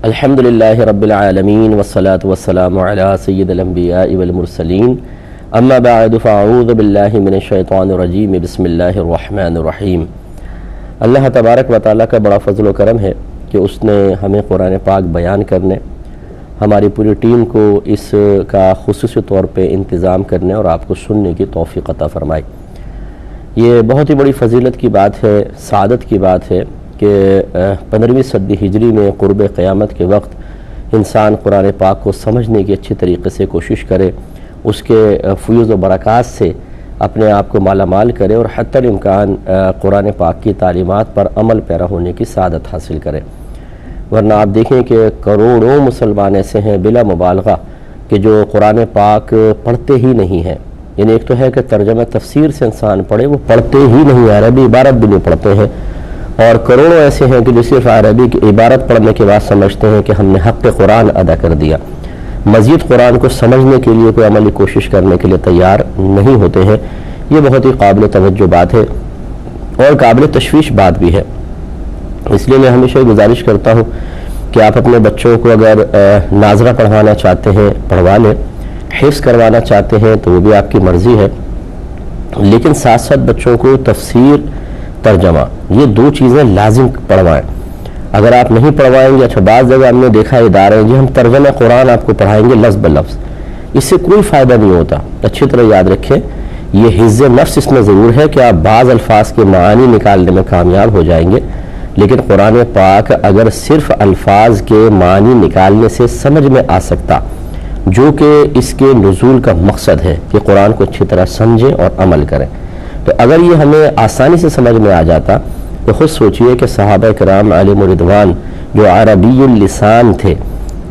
الحمدللہ رب العالمین والصلاة والسلام علی سید الانبیاء والمرسلین اما بعد فاعوذ باللہ من الشیطان الرجیم بسم اللہ الرحمن الرحیم۔ اللہ تبارک و تعالیٰ کا بڑا فضل و کرم ہے کہ اس نے ہمیں قرآن پاک بیان کرنے، ہماری پوری ٹیم کو اس کا خصوصی طور پہ انتظام کرنے اور آپ کو سننے کی توفیق عطا فرمائی۔ یہ بہت ہی بڑی فضیلت کی بات ہے، سعادت کی بات ہے کہ 15ویں صدی ہجری میں قرب قیامت کے وقت انسان قرآن پاک کو سمجھنے کی اچھی طریقے سے کوشش کرے، اس کے فیوز و برکات سے اپنے آپ کو مالا مال کرے اور حتی الامکان قرآن پاک کی تعلیمات پر عمل پیرا ہونے کی سعادت حاصل کرے۔ ورنہ آپ دیکھیں کہ کروڑوں مسلمان ایسے ہیں بلا مبالغہ کہ جو قرآن پاک پڑھتے ہی نہیں ہیں۔ یعنی ایک تو ہے کہ ترجمہ تفسیر سے انسان پڑھے، وہ پڑھتے ہی نہیں، عربی عبارت بھی نہیں پڑھتے ہیں، اور کروڑوں ایسے ہیں کہ جو صرف عربی کی عبارت پڑھنے کے بعد سمجھتے ہیں کہ ہم نے حق قرآن ادا کر دیا، مزید قرآن کو سمجھنے کے لیے کوئی عملی کوشش کرنے کے لیے تیار نہیں ہوتے ہیں۔ یہ بہت ہی قابل توجہ بات ہے اور قابل تشویش بات بھی ہے۔ اس لیے میں ہمیشہ گزارش کرتا ہوں کہ آپ اپنے بچوں کو اگر ناظرہ پڑھوانا چاہتے ہیں پڑھوا لیں، حفظ کروانا چاہتے ہیں تو وہ بھی آپ کی مرضی ہے، لیکن ساتھ ساتھ بچوں کو تفسیر، ترجمہ، یہ دو چیزیں لازم پڑھوائیں۔ اگر آپ نہیں پڑھوائیں گے، اچھا بعض جگہ ہم نے دیکھا ادارے جی ہم ترجمہ قرآن آپ کو پڑھائیں گے لفظ بلفظ، اس سے کوئی فائدہ نہیں ہوتا۔ اچھی طرح یاد رکھیں، یہ حفظ نفس اس میں ضرور ہے کہ آپ بعض الفاظ کے معانی نکالنے میں کامیاب ہو جائیں گے، لیکن قرآن پاک اگر صرف الفاظ کے معنی نکالنے سے سمجھ میں آ سکتا، جو کہ اس کے نزول کا مقصد ہے کہ قرآن کو اچھی طرح سمجھیں اور عمل کریں، تو اگر یہ ہمیں آسانی سے سمجھ میں آ جاتا تو خود سوچئے کہ صحابہ کرام علیہم رضوان جو عربی اللسان تھے،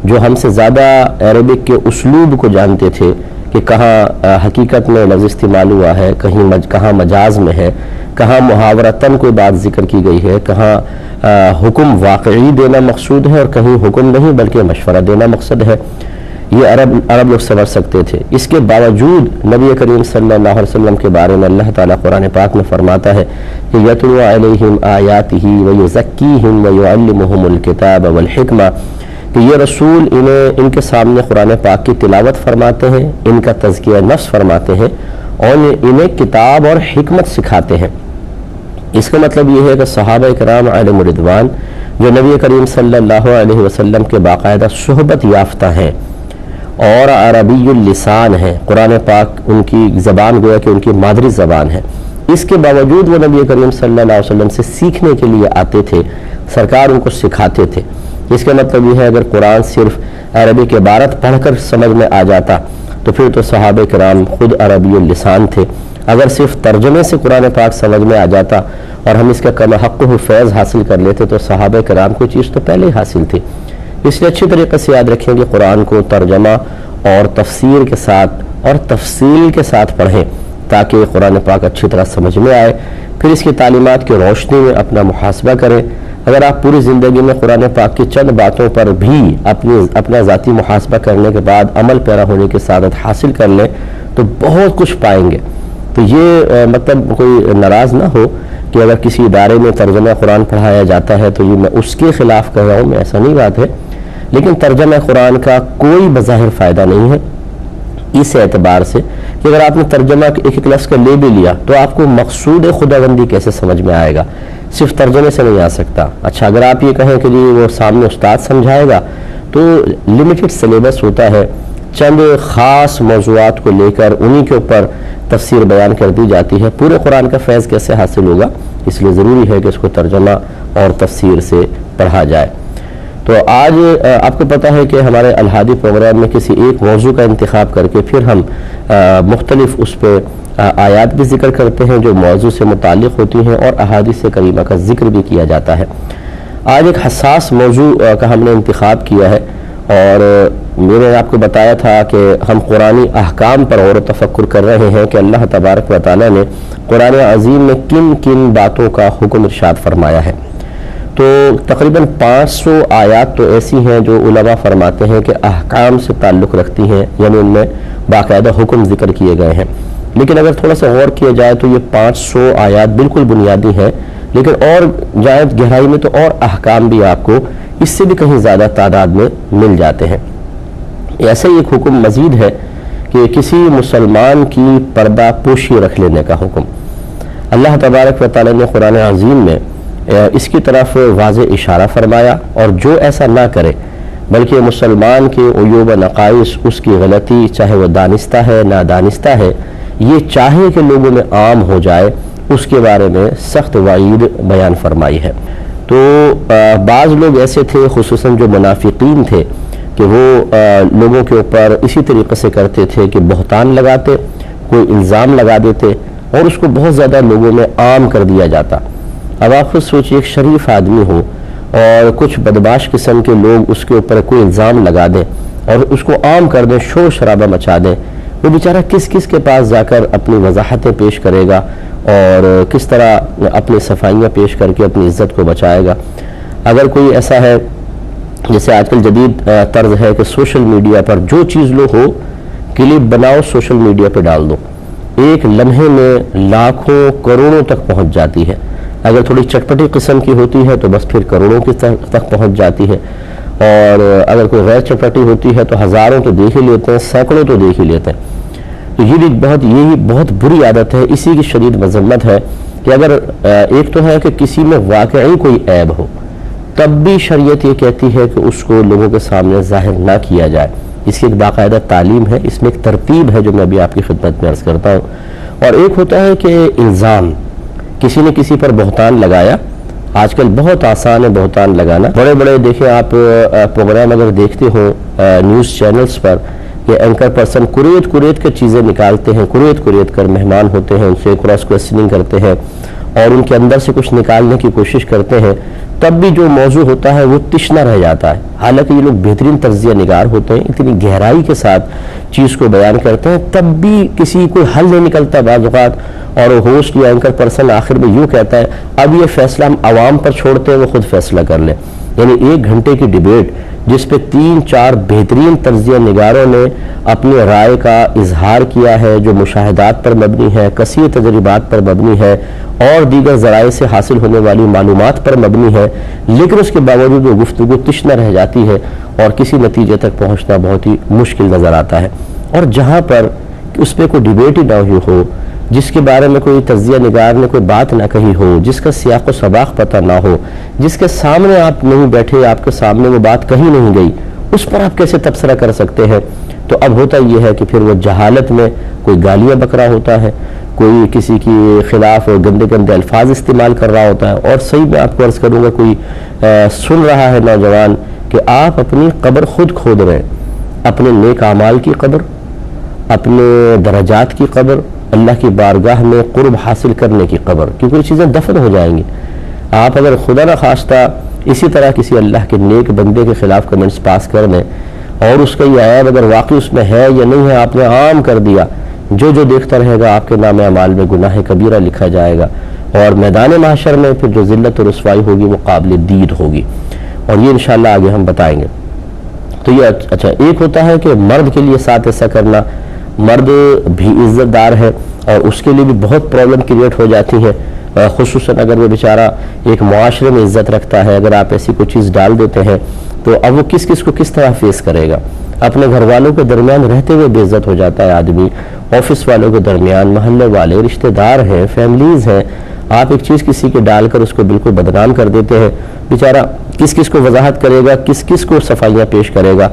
جو ہم سے زیادہ عربک کے اسلوب کو جانتے تھے کہ کہاں حقیقت میں لفظ استعمال ہوا ہے، کہاں مجاز میں ہے، کہاں محاورتاً کوئی بات ذکر کی گئی ہے، کہاں حکم واقعی دینا مقصود ہے اور کہیں حکم نہیں بلکہ مشورہ دینا مقصد ہے، یہ عرب لوگ سمجھ سکتے تھے۔ اس کے باوجود نبی کریم صلی اللہ علیہ وسلم کے بارے میں اللہ تعالیٰ قرآن پاک میں فرماتا ہے کہ یتلو علیہم آیاتہ ویزکیہم ویعلمہم الکتاب والحکمہ، کہ یہ رسول ان کے سامنے قرآن پاک کی تلاوت فرماتے ہیں، ان کا تزکیہ نفس فرماتے ہیں اور انہیں کتاب اور حکمت سکھاتے ہیں۔ اس کا مطلب یہ ہے کہ صحابہ کرام علیہم رضوان جو نبی کریم صلی اللہ علیہ وسلم کے باقاعدہ صحبت یافتہ ہیں اور عربی اللسان ہے، قرآن پاک ان کی زبان گویا کہ ان کی مادری زبان ہے، اس کے باوجود وہ نبی کریم صلی اللہ علیہ وسلم سے سیکھنے کے لیے آتے تھے، سرکار ان کو سکھاتے تھے۔ اس کا مطلب یہ ہے اگر قرآن صرف عربی کی عبارت پڑھ کر سمجھ میں آ جاتا تو پھر تو صحابہ کرام خود عربی اللسان تھے۔ اگر صرف ترجمے سے قرآن پاک سمجھ میں آ جاتا اور ہم اس کا کم حق و فیض حاصل کر لیتے تو صحابہ کرام کو چیز تو پہلے ہی حاصل تھی۔ اس لیے اچھی طریقے سے یاد رکھیں کہ قرآن کو ترجمہ اور تفسیر کے ساتھ اور تفصیل کے ساتھ پڑھیں تاکہ قرآن پاک اچھی طرح سمجھ میں آئے، پھر اس کی تعلیمات کی روشنی میں اپنا محاسبہ کریں۔ اگر آپ پوری زندگی میں قرآن پاک کی چند باتوں پر بھی اپنا ذاتی محاسبہ کرنے کے بعد عمل پیرا ہونے کی سعادت حاصل کر لیں تو بہت کچھ پائیں گے۔ تو یہ مطلب کوئی ناراض نہ ہو کہ اگر کسی ادارے میں ترجمہ قرآن پڑھایا جاتا ہے تو یہ میں اس کے خلاف کہہ رہا ہوں، میں ایسا نہیں بات ہے، لیکن ترجمہ قرآن کا کوئی بظاہر فائدہ نہیں ہے اس اعتبار سے کہ اگر آپ نے ترجمہ ایک ایک لفظ کا لے بھی لیا تو آپ کو مقصود خداوندی کیسے سمجھ میں آئے گا، صرف ترجمے سے نہیں آ سکتا۔ اچھا اگر آپ یہ کہیں کہ جی وہ سامنے استاد سمجھائے گا تو لمیٹڈ سلیبس ہوتا ہے، چند خاص موضوعات کو لے کر انہی کے اوپر تفسیر بیان کر دی جاتی ہے، پورے قرآن کا فیض کیسے حاصل ہوگا؟ اس لیے ضروری ہے کہ اس کو ترجمہ اور تفسیر سے پڑھا جائے۔ تو آج آپ کو پتہ ہے کہ ہمارے الہادی پروگرام میں کسی ایک موضوع کا انتخاب کر کے پھر ہم مختلف اس پہ آیات بھی ذکر کرتے ہیں جو موضوع سے متعلق ہوتی ہیں اور احادیث کریمہ کا ذکر بھی کیا جاتا ہے۔ آج ایک حساس موضوع کا ہم نے انتخاب کیا ہے اور میں نے آپ کو بتایا تھا کہ ہم قرآنی احکام پر غور و تفکر کر رہے ہیں کہ اللہ تبارک و تعالیٰ نے قرآن عظیم میں کن کن باتوں کا حکم ارشاد فرمایا ہے۔ تو تقریباً 500 آیات تو ایسی ہیں جو علماء فرماتے ہیں کہ احکام سے تعلق رکھتی ہیں، یعنی ان میں باقاعدہ حکم ذکر کیے گئے ہیں، لیکن اگر تھوڑا سا غور کیا جائے تو یہ 500 آیات بالکل بنیادی ہیں، لیکن اور جائیں گہرائی میں تو اور احکام بھی آپ کو اس سے بھی کہیں زیادہ تعداد میں مل جاتے ہیں۔ ایسا ہی ایک حکم مزید ہے کہ کسی مسلمان کی پردہ پوشی رکھ لینے کا حکم۔ اللہ تبارک و تعالی نے قرآن عظیم میں اس کی طرف واضح اشارہ فرمایا، اور جو ایسا نہ کرے بلکہ مسلمان کے عیوب و نقائص، اس کی غلطی، چاہے وہ دانستہ ہے نادانستہ ہے، یہ چاہے کہ لوگوں میں عام ہو جائے، اس کے بارے میں سخت وعید بیان فرمائی ہے۔ تو بعض لوگ ایسے تھے، خصوصاً جو منافقین تھے، کہ وہ لوگوں کے اوپر اسی طریقے سے کرتے تھے کہ بہتان لگاتے، کوئی الزام لگا دیتے اور اس کو بہت زیادہ لوگوں میں عام کر دیا جاتا۔ اب آپ خود سوچئے، ایک شریف آدمی ہو اور کچھ بدمعاش قسم کے لوگ اس کے اوپر کوئی الزام لگا دیں اور اس کو عام کر دیں، شور شرابہ مچا دیں، وہ بیچارہ کس کس کے پاس جا کر اپنی وضاحتیں پیش کرے گا اور کس طرح اپنی صفائیاں پیش کر کے اپنی عزت کو بچائے گا۔ اگر کوئی ایسا ہے، جیسے آج کل جدید طرز ہے کہ سوشل میڈیا پر جو چیز لو ہو، کلپ بناؤ، سوشل میڈیا پہ ڈال دو، ایک لمحے میں لاکھوں کروڑوں تک پہنچ جاتی ہے۔ اگر تھوڑی چٹپٹی قسم کی ہوتی ہے تو بس پھر کروڑوں کی تک پہنچ جاتی ہے، اور اگر کوئی غیر چٹپٹی ہوتی ہے تو ہزاروں تو دیکھ ہی لیتے ہیں، سینکڑوں تو دیکھ ہی لیتے ہیں۔ تو یہی بہت بری عادت ہے، اسی کی شدید مذمت ہے کہ اگر ایک تو ہے کہ کسی میں واقعی کوئی عیب ہو، تب بھی شریعت یہ کہتی ہے کہ اس کو لوگوں کے سامنے ظاہر نہ کیا جائے۔ اس کی ایک باقاعدہ تعلیم ہے، اس میں ایک ترتیب ہے جو میں ابھی آپ کی خدمت میں عرض کرتا ہوں۔ اور ایک ہوتا ہے کہ الزام، کسی نے کسی پر بہتان لگایا۔ آج کل بہت آسان ہے بہتان لگانا، بڑے بڑے دیکھیں آپ پروگرام اگر دیکھتے ہو نیوز چینلز پر، کہ اینکر پرسن کوریت کے چیزیں نکالتے ہیں، کوریت کر مہمان ہوتے ہیں، ان سے کراس کوسچننگ کرتے ہیں اور ان کے اندر سے کچھ نکالنے کی کوشش کرتے ہیں، تب بھی جو موضوع ہوتا ہے وہ تشنا رہ جاتا ہے۔ حالانکہ یہ لوگ بہترین تجزیہ نگار ہوتے ہیں، اتنی گہرائی کے ساتھ چیز کو بیان کرتے ہیں، تب بھی کسی کوئی حل نہیں نکلتا بعض اوقات، اور ہوسٹ یا اینکر پرسن آخر میں یوں کہتا ہے اب یہ فیصلہ ہم عوام پر چھوڑتے ہیں، وہ خود فیصلہ کر لیں۔ یعنی 1 گھنٹے کی ڈیبیٹ جس پہ 3-4 بہترین تجزیہ نگاروں نے اپنی رائے کا اظہار کیا ہے، جو مشاہدات پر مبنی ہے، کثیر تجربات پر مبنی ہے اور دیگر ذرائع سے حاصل ہونے والی معلومات پر مبنی ہے، لیکن اس کے باوجود وہ گفتگو تشنہ رہ جاتی ہے اور کسی نتیجے تک پہنچنا بہت ہی مشکل نظر آتا ہے۔ اور جہاں پر اس پہ کوئی ڈیبیٹ ہی نہ ہوئی ہو، جس کے بارے میں کوئی تجزیہ نگار نے کوئی بات نہ کہی ہو، جس کا سیاق و سباق پتہ نہ ہو، جس کے سامنے آپ نہیں بیٹھے، آپ کے سامنے وہ بات کہی نہیں گئی، اس پر آپ کیسے تبصرہ کر سکتے ہیں؟ تو اب ہوتا یہ ہے کہ پھر وہ جہالت میں کوئی گالیاں بک رہا ہوتا ہے، کوئی کسی کے خلاف گندے الفاظ استعمال کر رہا ہوتا ہے، اور صحیح میں آپ کو عرض کروں گا، کوئی سن رہا ہے نوجوان کہ آپ اپنی قبر خود کھود رہے ہیں، اپنے نیک اعمال کی قبر، اپنے درجات کی قبر، اللہ کی بارگاہ میں قرب حاصل کرنے کی قبر، کیونکہ یہ چیزیں دفن ہو جائیں گی۔ آپ اگر خدا نہ خواستہ اسی طرح کسی اللہ کے نیک بندے کے خلاف کمنٹس پاس کر دیں اور اس کا یہ عیب اگر واقعی اس میں ہے یا نہیں ہے آپ نے عام کر دیا، جو دیکھتا رہے گا آپ کے نام اعمال میں گناہ کبیرہ لکھا جائے گا، اور میدان محشر میں پھر جو ذلت و رسوائی ہوگی وہ قابل دید ہوگی، اور یہ انشاءاللہ آگے ہم بتائیں گے۔ تو یہ اچھا، ایک ہوتا ہے کہ مرد کے لیے ساتھ ایسا کرنا، مرد بھی عزت دار ہے اور اس کے لیے بھی بہت پرابلم کریٹ ہو جاتی ہے، خصوصاً اگر وہ بیچارہ ایک معاشرے میں عزت رکھتا ہے۔ اگر آپ ایسی کوئی چیز ڈال دیتے ہیں تو اب وہ کس کو کس طرح فیس کرے گا؟ اپنے گھر والوں کے درمیان رہتے ہوئے بے عزت ہو جاتا ہے آدمی، آفس والوں کے درمیان، محلے والے، رشتہ دار ہیں، فیملیز ہیں، آپ ایک چیز کسی کے ڈال کر اس کو بالکل بدنام کر دیتے ہیں، بیچارہ کس کو وضاحت کرے گا، کس کو صفائیاں پیش کرے گا،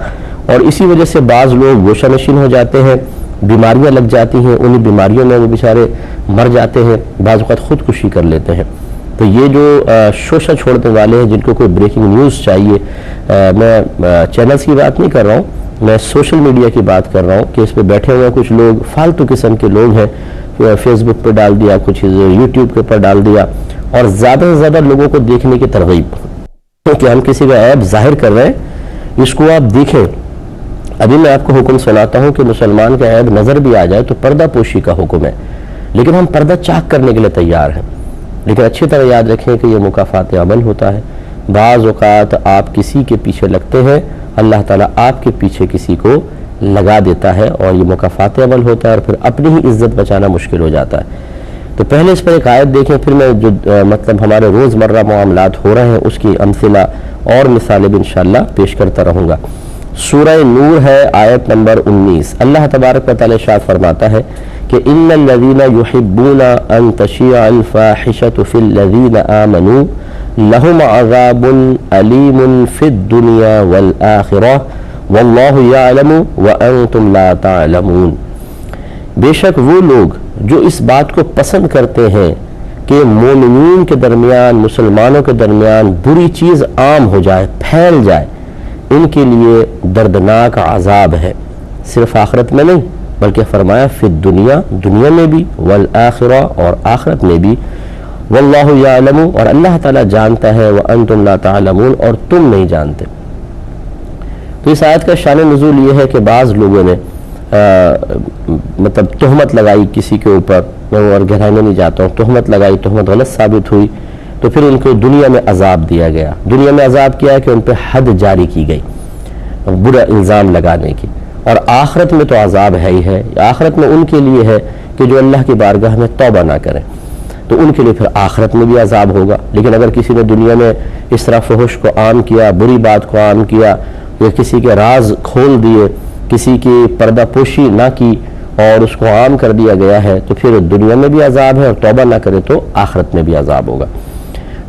اور اسی وجہ سے بعض لوگ گوشہ نشین ہو جاتے ہیں، بیماریاں لگ جاتی ہیں، انہی بیماریوں میں وہ بیچارے مر جاتے ہیں، بعض اوقات خودکشی کر لیتے ہیں۔ تو یہ جو شوشہ چھوڑنے والے ہیں، جن کو کوئی بریکنگ نیوز چاہیے، میں چینلز کی بات نہیں کر رہا ہوں، میں سوشل میڈیا کی بات کر رہا ہوں کہ اس پہ بیٹھے ہوئے کچھ لوگ فالتو قسم کے لوگ ہیں، فیس بک پہ ڈال دیا، کچھ یوٹیوب کے اوپر ڈال دیا، اور زیادہ سے زیادہ لوگوں کو دیکھنے کی ترغیب کہ ہم کسی کا عیب ظاہر کر رہے ہیں، اس کو آپ دیکھیں۔ ابھی میں آپ کو حکم سناتا ہوں کہ مسلمان کا عیب نظر بھی آ جائے تو پردہ پوشی کا حکم ہے، لیکن ہم پردہ چاک کرنے کے لیے تیار ہیں، لیکن اچھی طرح یاد رکھیں کہ یہ مکافات عمل ہوتا ہے۔ بعض اوقات آپ کسی کے پیچھے لگتے ہیں، اللہ تعالیٰ آپ کے پیچھے کسی کو لگا دیتا ہے، اور یہ مکافات عمل ہوتا ہے، اور پھر اپنی ہی عزت بچانا مشکل ہو جاتا ہے۔ تو پہلے اس پر ایک آیت دیکھیں، پھر میں جو مطلب ہمارے روزمرہ معاملات ہو رہے ہیں اس کی امثلہ اور مثالیں بھی انشاءاللہ پیش کرتا رہوں گا۔ سورہ نور ہے، آیت نمبر 19۔ اللہ تبارک و تعالی ارشاد فرماتا ہے کہ ان الذین یحبون ان تشیع الفاحشۃ فی الذین آمنوا لہم عذاب علیم فی الدنیا والآخرہ واللہ یعلم وانتم لا تعلمون۔ بے شک وہ لوگ جو اس بات کو پسند کرتے ہیں کہ مومنین کے درمیان، مسلمانوں کے درمیان بری چیز عام ہو جائے، پھیل جائے، ان کے لیے دردناک عذاب ہے، صرف آخرت میں نہیں بلکہ فرمایا فی الدنیا، دنیا میں بھی، والآخرہ اور آخرت میں بھی، واللہ یعلم اور اللہ تعالیٰ جانتا ہے، وانتم لا تعلمون اور تم نہیں جانتے۔ تو اس آیت کا شان نزول یہ ہے کہ بعض لوگوں نے مطلب تہمت لگائی کسی کے اوپر، میں اور گہرائی میں نہیں جاتا ہوں، تہمت لگائی، تہمت غلط ثابت ہوئی تو پھر ان کو دنیا میں عذاب دیا گیا۔ دنیا میں عذاب کیا ہے کہ ان پہ حد جاری کی گئی برا الزام لگانے کی، اور آخرت میں تو عذاب ہے ہی ہے۔ آخرت میں ان کے لیے ہے کہ جو اللہ کی بارگاہ میں توبہ نہ کریں، تو ان کے لیے پھر آخرت میں بھی عذاب ہوگا۔ لیکن اگر کسی نے دنیا میں اس طرح فحش کو عام کیا، بری بات کو عام کیا، یا کسی کے راز کھول دیے، کسی کی پردہ پوشی نہ کی اور اس کو عام کر دیا گیا ہے، تو پھر دنیا میں بھی عذاب ہے، اور توبہ نہ کرے تو آخرت میں بھی عذاب ہوگا۔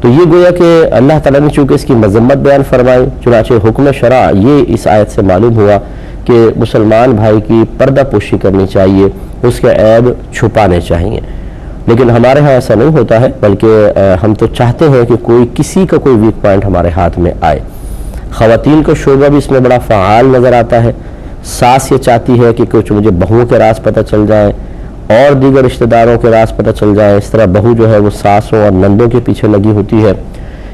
تو یہ گویا کہ اللہ تعالیٰ نے چونکہ اس کی مذمت بیان فرمائی، چنانچہ حکم شرع یہ اس آیت سے معلوم ہوا کہ مسلمان بھائی کی پردہ پوشی کرنی چاہیے، اس کے عیب چھپانے چاہیے۔ لیکن ہمارے ہاں ایسا نہیں ہوتا ہے، بلکہ ہم تو چاہتے ہیں کہ کوئی کسی کا کوئی ویک پوائنٹ ہمارے ہاتھ میں آئے۔ خواتین کا شعبہ بھی اس میں بڑا فعال نظر آتا ہے۔ ساس یہ چاہتی ہے کہ کچھ مجھے بہوؤں کے راز پتہ چل جائیں اور دیگر رشتہ داروں کے راز پتہ چل جائیں، اس طرح بہو جو ہے وہ ساسوں اور نندوں کے پیچھے لگی ہوتی ہے۔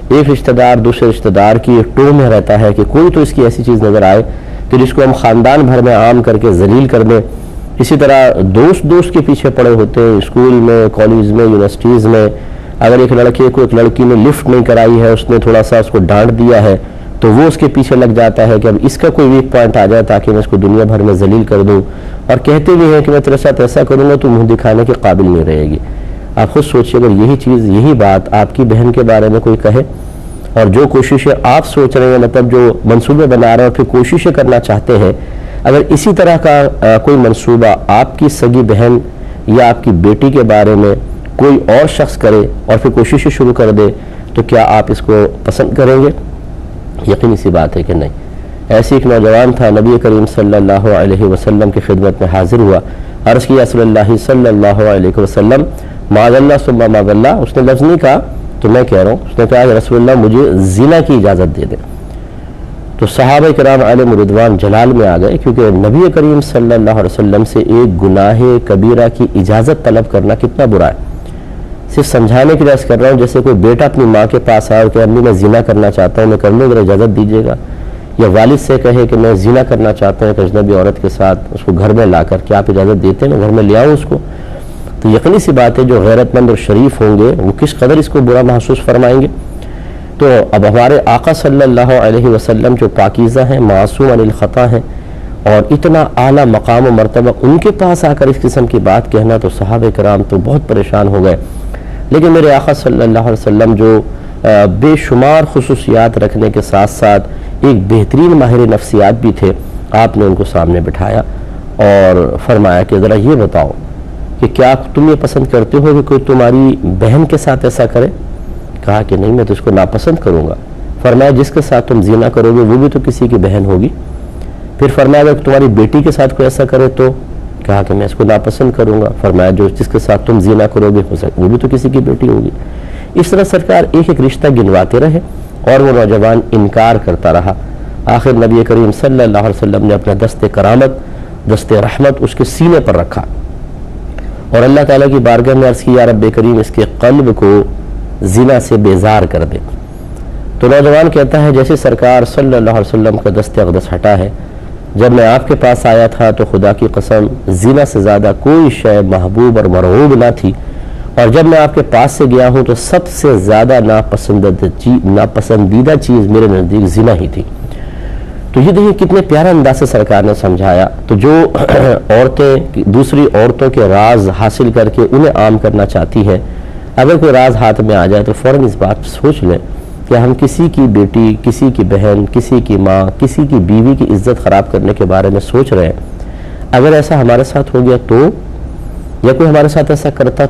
ایک رشتہ دار دوسرے رشتہ دار کی ٹو میں رہتا ہے کہ کوئی تو اس کی ایسی چیز نظر آئے کہ جس کو ہم خاندان بھر میں عام کر کے ذلیل کر دیں۔ اسی طرح دوست کے پیچھے پڑے ہوتے ہیں، اسکول میں، کالج میں، یونیورسٹیز میں۔ اگر ایک لڑکے کو ایک لڑکی نے لفٹ نہیں کرائی ہے، اس نے تھوڑا سا اس کو ڈانٹ دیا ہے، تو وہ اس کے پیچھے لگ جاتا ہے کہ اب اس کا کوئی ویک پوائنٹ آ جائے تاکہ میں اس کو دنیا بھر میں ذلیل کر دوں، اور کہتے بھی ہیں کہ میں تیرے ساتھ ایسا کروں گا تو منہ دکھانے کے قابل نہیں رہے گی۔ آپ خود سوچیے، اگر یہی چیز، یہی بات آپ کی بہن کے بارے میں کوئی کہے، اور جو کوششیں آپ سوچ رہے ہیں، مطلب جو منصوبے بنا رہے ہیں پھر کوششیں کرنا چاہتے ہیں، اگر اسی طرح کا کوئی منصوبہ آپ کی سگی بہن یا آپ کی بیٹی کے بارے میں کوئی اور شخص کرے اور پھر کوششیں شروع کر دے، تو کیا آپ اس کو پسند کریں گے؟ یقینی سی بات ہے کہ نہیں۔ ایسی ایک نوجوان تھا، نبی کریم صلی اللہ علیہ وسلم کی خدمت میں حاضر ہوا، عرض کیا رسول اللہ صلی اللہ علیہ وسلم معاذ اللہ ثم معاذ اللہ۔ اس نے لفظ نہیں کہا تو میں کہہ رہا ہوں، اس نے کہا کہ رسول اللہ مجھے زنا کی اجازت دے دیں۔ تو صحابہ کرام علیہم رضوان جلال میں آ گئے، کیونکہ نبی کریم صلی اللہ علیہ وسلم سے ایک گناہ کبیرہ کی اجازت طلب کرنا کتنا برا ہے۔ صرف سمجھانے کے لیے عرض کر رہا ہوں، جیسے کوئی بیٹا اپنی ماں کے پاس آئے کہ امی میں زنا کرنا چاہتا ہوں، میں کر لوں، ذرا اجازت دیجیے گا، یا والد سے کہے کہ میں زنا کرنا چاہتا ہوں ایک اجنبی عورت کے ساتھ، اس کو گھر میں لا کر، کیا آپ اجازت دیتے ہیں میں گھر میں لے آؤں اس کو؟ تو یقینی سی بات ہے جو غیرت مند اور شریف ہوں گے وہ کس قدر اس کو برا محسوس فرمائیں گے۔ تو اب ہمارے آقا صلی اللہ علیہ وسلم جو پاکیزہ ہیں، معصوم عن الخطا ہیں، اور اتنا اعلیٰ مقام و مرتبہ ان کے پاس آ کر اس قسم کی بات کہنا، تو صحابہ کرام تو بہت پریشان ہو گئے۔ لیکن میرے آقا صلی اللہ علیہ وسلم جو بے شمار خصوصیات رکھنے کے ساتھ ساتھ ایک بہترین ماہر نفسیات بھی تھے، آپ نے ان کو سامنے بٹھایا اور فرمایا کہ ذرا یہ بتاؤ کہ کیا تم یہ پسند کرتے ہو کہ کوئی تمہاری بہن کے ساتھ ایسا کرے؟ کہا کہ نہیں، میں تو اس کو ناپسند کروں گا۔ فرمایا جس کے ساتھ تم زنا کرو گے وہ بھی تو کسی کی بہن ہوگی۔ پھر فرمایا اگر تمہاری بیٹی کے ساتھ کوئی ایسا کرے تو؟ کہا کہ میں اس کو ناپسند کروں گا۔ فرمایا جس کے ساتھ تم زنا کرو گے وہ بھی تو کسی کی بیٹی ہوگی۔ اس طرح سرکار ایک ایک رشتہ گنواتے رہے اور وہ نوجوان انکار کرتا رہا۔ آخر نبی کریم صلی اللہ علیہ وسلم نے اپنا دست کرامت، دست رحمت اس کے سینے پر رکھا اور اللہ تعالیٰ کی بارگاہ میں عرض کی، یا رب کریم اس کے قلب کو زنا سے بیزار کر دے۔ تو نوجوان کہتا ہے جیسے سرکار صلی اللہ علیہ وسلم کا دست اقدس ہٹا ہے، جب میں آپ کے پاس آیا تھا تو خدا کی قسم زنا سے زیادہ کوئی شے محبوب اور مرغوب نہ تھی، اور جب میں آپ کے پاس سے گیا ہوں تو سب سے زیادہ ناپسندیدہ چیز میرے نزدیک زنا ہی تھی۔ تو یہ دیکھیں کتنے پیارا انداز سے سرکار نے سمجھایا. تو جو عورتیں دوسری عورتوں کے راز حاصل کر کے انہیں عام کرنا چاہتی ہیں، اگر کوئی راز ہاتھ میں آ جائے تو فوراً اس بات سوچ لیں کہ ہم کسی کی بیٹی، کسی کی بہن، کسی کی ماں، کسی کی بیوی کی عزت خراب کرنے کے بارے میں سوچ رہے ہیں. اگر ایسا ہمارے ساتھ ہو گیا تو، یا کوئی ہمارے ساتھ ایسا کرتا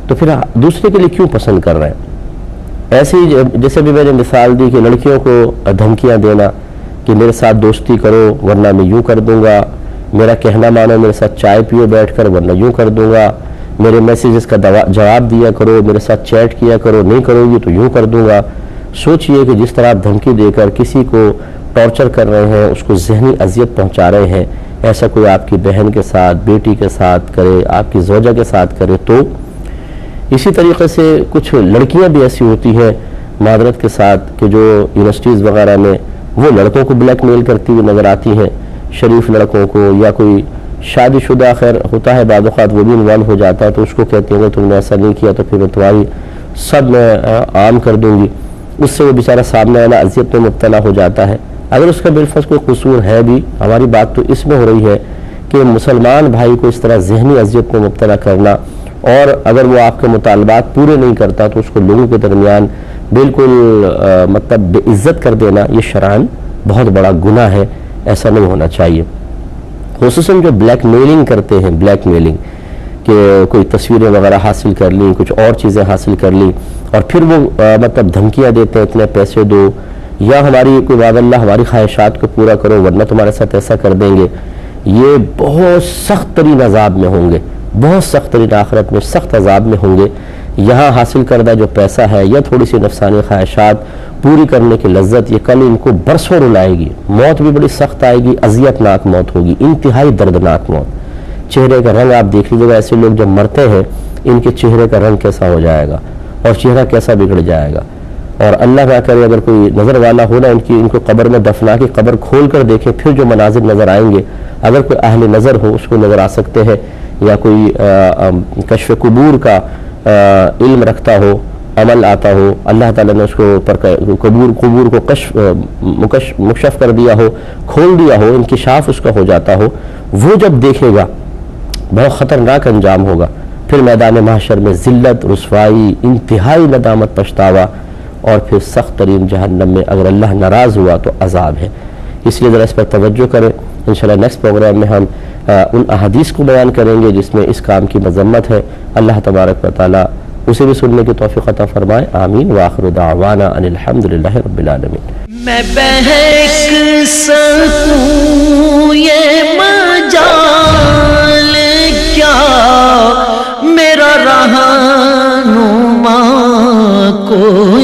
تو پھر دوسرے کے لیے کیوں پسند کر رہے ہیں؟ ایسے ہی جیسے بھی میں نے مثال دی کہ لڑکیوں کو دھمکیاں دینا کہ میرے ساتھ دوستی کرو ورنہ میں یوں کر دوں گا، میرا کہنا مانو، میرے ساتھ چائے پیو بیٹھ کر ورنہ یوں کر دوں گا، میرے میسیجز کا جواب دیا کرو، میرے ساتھ چیٹ کیا کرو، نہیں کرو گی تو یوں کر دوں گا. سوچئے کہ جس طرح آپ دھمکی دے کر کسی کو ٹارچر کر رہے ہیں، اس کو ذہنی اذیت پہنچا رہے ہیں، ایسا کوئی آپ کی بہن کے ساتھ، بیٹی کے ساتھ کرے، آپ کی زوجہ کے ساتھ کرے تو. اسی طریقے سے کچھ لڑکیاں بھی ایسی ہوتی ہیں معذرت کے ساتھ کہ جو یونیورسٹیز وغیرہ میں وہ لڑکوں کو بلیک میل کرتی ہوئی نظر آتی ہیں، شریف لڑکوں کو، یا کوئی شادی شدہ خیر ہوتا ہے بعض اوقات وہ بھی انوالو ہو جاتا ہے، تو اس کو کہتے ہیں کہ تم نے ایسا نہیں کیا تو پھر میں تمہاری سب میں عام کر دوں گی. اس سے وہ بیچارہ سامنے والا اذیت میں مبتلا ہو جاتا ہے. اگر اس کا بالفرض کوئی قصور ہے بھی، ہماری بات تو اس میں ہو رہی ہے کہ مسلمان بھائی کو اس طرح ذہنی اذیت میں مبتلا کرنا، اور اگر وہ آپ کے مطالبات پورے نہیں کرتا تو اس کو لوگوں کے درمیان بالکل مطلب بے عزت کر دینا، یہ شرعاً بہت بڑا گناہ ہے، ایسا نہیں ہونا چاہیے. خصوصاً جو بلیک میلنگ کرتے ہیں، بلیک میلنگ کہ کوئی تصویریں وغیرہ حاصل کر لی، کچھ اور چیزیں حاصل کر لی، اور پھر وہ مطلب دھمکیاں دیتے ہیں اتنے پیسے دو، یا ہماری کوئی وعد اللہ ہماری خواہشات کو پورا کرو ورنہ تمہارے ساتھ ایسا کر دیں گے. یہ بہت سخت ترین عذاب میں ہوں گے، بہت سخت ترین آخرت میں سخت عذاب میں ہوں گے. یہاں حاصل کردہ جو پیسہ ہے یا تھوڑی سی نفسانی خواہشات پوری کرنے کی لذت، یہ کل ان کو برسوں رلائے گی. موت بھی بڑی سخت آئے گی، اذیت ناک موت ہوگی، انتہائی دردناک موت. چہرے کا رنگ آپ دیکھ لیجیے گا، ایسے لوگ جب مرتے ہیں ان کے چہرے کا رنگ کیسا ہو جائے گا اور چہرہ کیسا بگڑ جائے گا. اور اللہ نہ کرے اگر کوئی نظر والا ہو نا ان کو قبر میں دفنا کے قبر کھول کر دیکھیں، پھر جو مناظر نظر آئیں گے، اگر کوئی اہل نظر ہو اس کو نظر آ سکتے ہیں، یا کوئی کشف قبور کا علم رکھتا ہو، عمل آتا ہو، اللہ تعالیٰ نے اس کو قبور کو مکشف کر دیا ہو، کھول دیا ہو، انکشاف اس کا ہو جاتا ہو، وہ جب دیکھے گا بہت خطرناک انجام ہوگا. پھر میدان محشر میں ذلت، رسوائی، انتہائی ندامت، پچھتاوا، اور پھر سخت ترین جہنم میں اگر اللہ ناراض ہوا تو عذاب ہے. اس لیے ذرا اس پر توجہ کریں. انشاءاللہ نیکسٹ پروگرام میں ہم ان احادیث کو بیان کریں گے جس میں اس کام کی مذمت ہے. اللہ تبارک و تعالی اسے بھی سننے کی توفیق عطا فرمائے. آمین. وآخر دعوانا ان الحمدللہ رب العالمین. میں بہک سکوں یہ مجال کیا، میرا رہنما کوئی